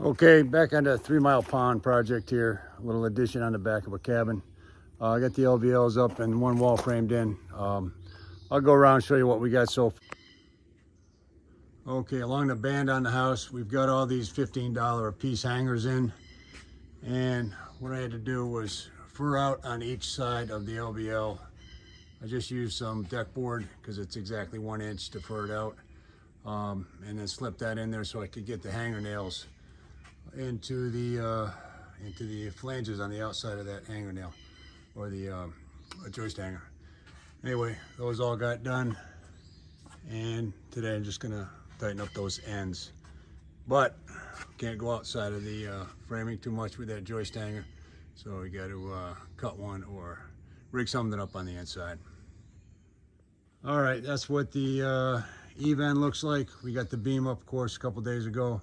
Okay, back on the 3 Mile Pond project here. A little addition on the back of a cabin. I got the LVLs up and one wall framed in. I'll go around and show you what we got so far. Okay, along the band on the house, we've got all these $15 a piece hangers in. And what I had to do was fur out on each side of the LVL. I just used some deck board because it's exactly 1 inch to fur it out. And then slip that in there so I could get the hanger nails into the flanges on the outside of that hanger nail, or the joist hanger. Anyway, those all got done, and today I'm just gonna tighten up those ends. But can't go outside of the framing too much with that joist hanger, so we got to cut one or rig something up on the inside. All right, that's what the eve end looks like. We got the beam up, of course, a couple days ago.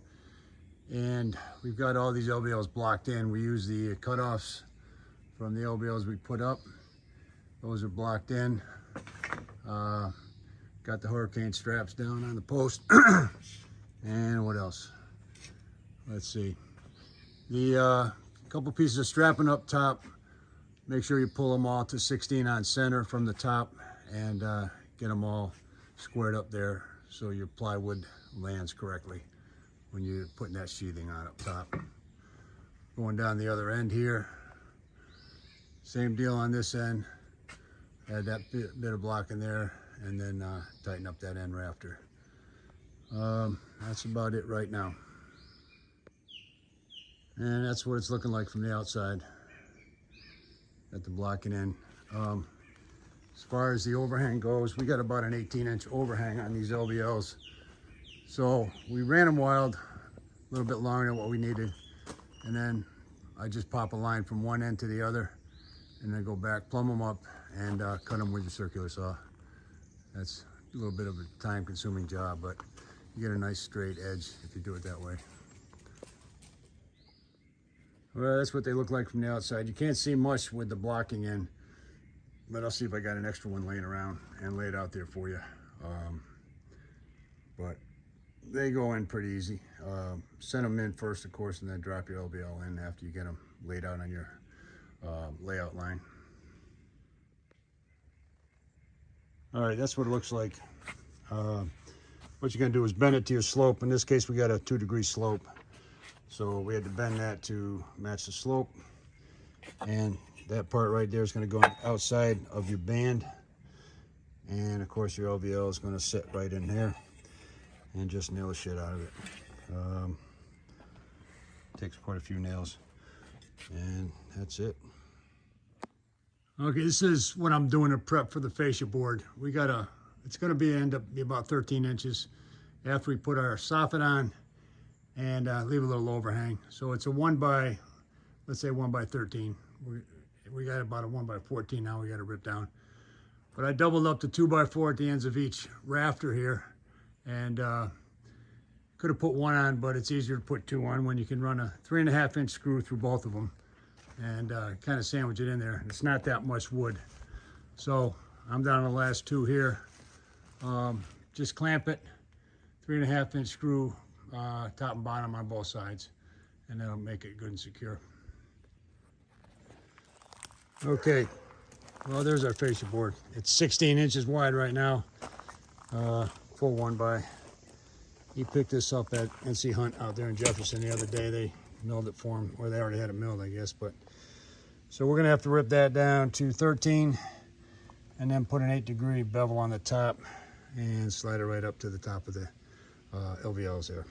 And we've got all these LVLs blocked in. We use the cutoffs from the LVLs we put up. Those are blocked in. Got the hurricane straps down on the post. And what else? Let's see. The couple pieces of strapping up top. Make sure you pull them all to 16 on center from the top and get them all squared up there so your plywood lands correctly when you're putting that sheathing on up top. Going down the other end here, same deal on this end. Add that bit of block in there, and then tighten up that end rafter. That's about it right now. And that's what it's looking like from the outside. Got the blocking in. As far as the overhang goes, we got about an 18-inch overhang on these LVLs. So we ran them wild, a little bit longer than what we needed. And then I just pop a line from one end to the other and then go back, plumb them up, and cut them with your circular saw. That's a little bit of a time-consuming job, but you get a nice straight edge if you do it that way. Well, that's what they look like from the outside. You can't see much with the blocking in, but I'll see if I got an extra one laying around and lay it out there for you. But they go in pretty easy. Send them in first, of course, and then drop your LVL in after you get them laid out on your layout line. All right, that's what it looks like. What you're gonna do is bend it to your slope. In this case, we got a 2-degree slope. So we had to bend that to match the slope. And that part right there is gonna go outside of your band. And of course, your LVL is gonna sit right in there and just nail the shit out of it. Takes quite a few nails, and that's it. Okay, this is what I'm doing to prep for the fascia board. It's gonna end up about 13 inches after we put our soffit on and leave a little overhang. So it's a let's say 1 by 13. We got about a 1 by 14 now we got to rip down. But I doubled up to 2 by 4 at the ends of each rafter here, and could have put one on, but it's easier to put two on when you can run a 3.5-inch screw through both of them and kind of sandwich it in there. It's not that much wood. So I'm down to the last two here. Just clamp it, 3.5-inch screw, top and bottom on both sides, and that'll make it good and secure. Okay, well, there's our fascia board. It's 16 inches wide right now, full 1 by. He picked this up at NC Hunt out there in Jefferson the other day. They milled it for him, or they already had it milled, I guess. But so we're gonna have to rip that down to 13 and then put an 8-degree bevel on the top and slide it right up to the top of the LVLs there.